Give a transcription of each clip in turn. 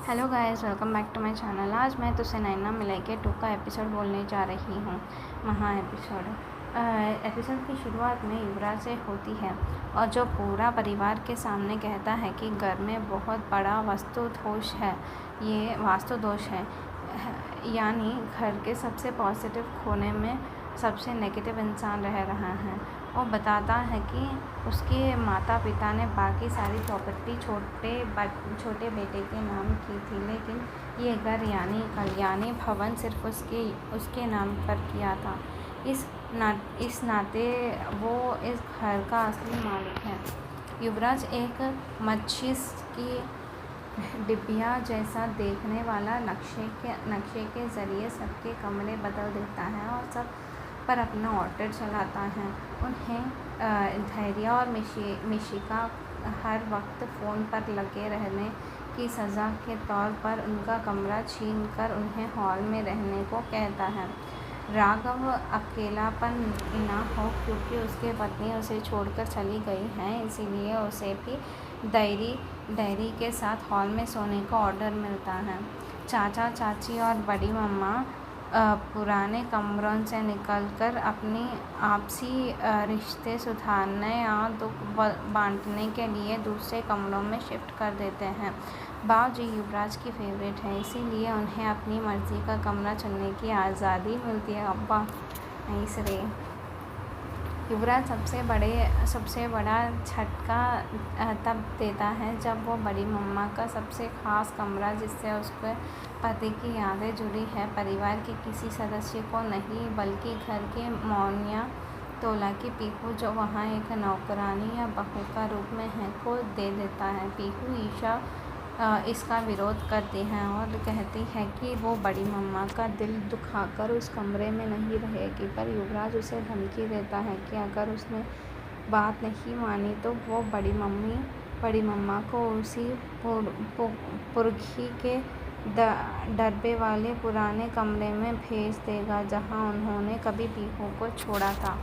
Hello guys, welcome back to my channel. आज मैं तुझसे नैना मिलाई के 2 का एपिसोड बोलने जा रही हूँ। महा एपिसोड की शुरुआत में युवराज से होती है और जो पूरा परिवार के सामने कहता है कि घर में बहुत बड़ा वास्तु दोष है, यानी घर के सबसे पॉजिटिव कोने में सबसे नेगेटिव इंसान रह रहा है। वो बताता है कि उसके माता पिता ने बाकी सारी प्रॉपर्टी छोटे बेटे के नाम की थी, लेकिन ये घर यानी कल्याणी भवन सिर्फ उसके नाम पर किया था। इस नाते वो इस घर का असली मालिक है। युवराज एक मच्छिस की डिबिया जैसा देखने वाला नक्शे के ज़रिए सबके कमरे बदल देता है और सब पर अपना ऑर्डर चलाता है। उन्हें धैर्य और मिशिका हर वक्त फ़ोन पर लगे रहने की सज़ा के तौर पर उनका कमरा छीन कर उन्हें हॉल में रहने को कहता है। राघव अकेलापन ना हो, क्योंकि उसकी पत्नी उसे छोड़कर चली गई है, इसीलिए उसे भी डायरी के साथ हॉल में सोने का ऑर्डर मिलता है। चाचा चाची और बड़ी मम्मा पुराने कमरों से निकलकर अपनी आपसी रिश्ते सुधारने या दुख बांटने के लिए दूसरे कमरों में शिफ्ट कर देते हैं। बाबूजी युवराज की फेवरेट है, इसीलिए उन्हें अपनी मर्ज़ी का कमरा चुनने की आज़ादी मिलती है। अब्बा नाइस रे। युवराज सबसे बड़ा झटका तब देता है जब वो बड़ी मम्मा का सबसे ख़ास कमरा, जिससे उसके पति की यादें जुड़ी है, परिवार के किसी सदस्य को नहीं बल्कि घर के मौनिया तोला की पीहू, जो वहाँ एक नौकरानी या बहू का रूप में है, को दे देता है। पीहू ईशा इसका विरोध करती है और कहती है कि वो बड़ी मम्मा का दिल दुखाकर उस कमरे में नहीं रहेगी, पर युवराज उसे धमकी देता है कि अगर उसने बात नहीं मानी तो वो बड़ी मम्मा को उसी पुरघी के डरबे वाले पुराने कमरे में भेज देगा जहाँ उन्होंने कभी पीहू को छोड़ा था।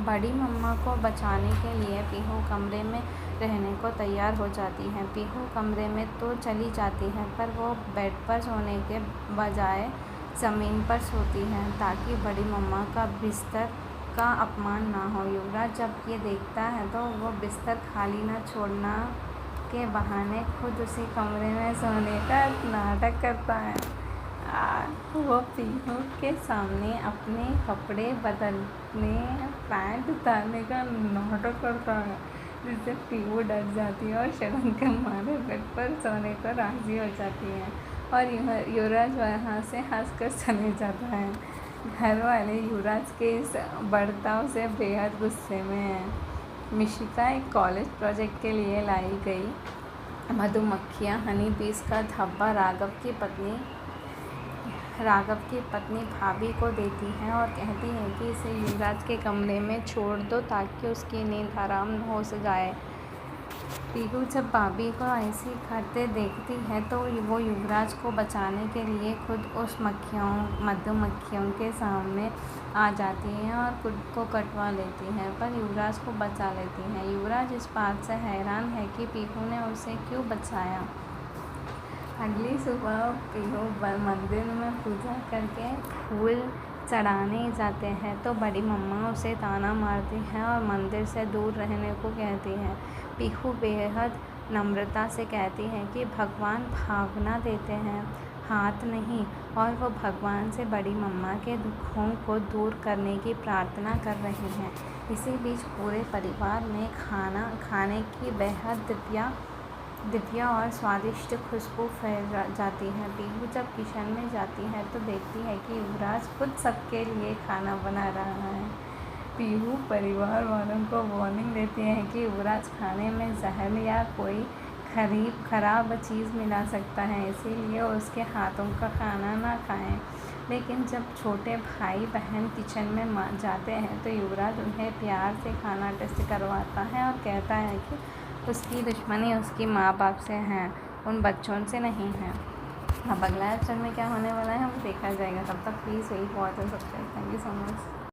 बड़ी मम्मा को बचाने के लिए पीहू कमरे में रहने को तैयार हो जाती है। पीहू कमरे में तो चली जाती है, पर वो बेड पर सोने के बजाय ज़मीन पर सोती है, ताकि बड़ी मम्मा का बिस्तर का अपमान ना हो। युवराज जब ये देखता है तो वो बिस्तर खाली न छोड़ना के बहाने खुद उसी कमरे में सोने का नाटक करता है। वो पीहू के सामने अपने कपड़े बदलने, पैंट उतारने का नाटक करता है, जिससे पीहू डर जाती है और शर्म के मारे बेड पर सोने को राज़ी हो जाती है और युवराज वहाँ से हंसकर चले जाता है। घर वाले युवराज के इस बर्ताव से बेहद गुस्से में हैं। मिशिका एक कॉलेज प्रोजेक्ट के लिए लाई गई मधुमक्खियाँ हनी बीज का धब्बा राघव की पत्नी भाभी को देती है और कहती है कि इसे युवराज के कमरे में छोड़ दो ताकि उसकी नींद आराम हो जाए। पीहू जब भाभी को ऐसी करते देखती है तो वो युवराज को बचाने के लिए खुद उस मधुमक्खियों के सामने आ जाती है और खुद को कटवा लेती है, पर युवराज को बचा लेती है। युवराज इस बात से हैरान है कि पीहू ने उसे क्यों बचाया। अगली सुबह पीहू मंदिर में पूजा करके फूल चढ़ाने जाते हैं तो बड़ी मम्मा उसे ताना मारती है और मंदिर से दूर रहने को कहती है। पीहू बेहद नम्रता से कहती है कि भगवान भावना देते हैं, हाथ नहीं, और वो भगवान से बड़ी मम्मा के दुखों को दूर करने की प्रार्थना कर रही हैं। इसी बीच पूरे परिवार में खाने की बेहद दिव्या और स्वादिष्ट खुशबू फैल जाती है। पीहू जब किचन में जाती है तो देखती है कि युवराज खुद सबके लिए खाना बना रहा है। पीहू परिवार वालों को वार्निंग देती है कि युवराज खाने में जहर या कोई खराब चीज़ मिला सकता है, इसीलिए उसके हाथों का खाना ना खाएं। लेकिन जब छोटे भाई बहन किचन में जाते हैं तो युवराज उन्हें प्यार से खाना टेस्ट करवाता है और कहता है कि उसकी दुश्मनी उसकी माँ बाप से है, उन बच्चों से नहीं है। अब अगला एपिसोड में क्या होने वाला है वो देखा जाएगा। तब तक प्लीज़ वेट वॉच और subscribe. Thank you so much.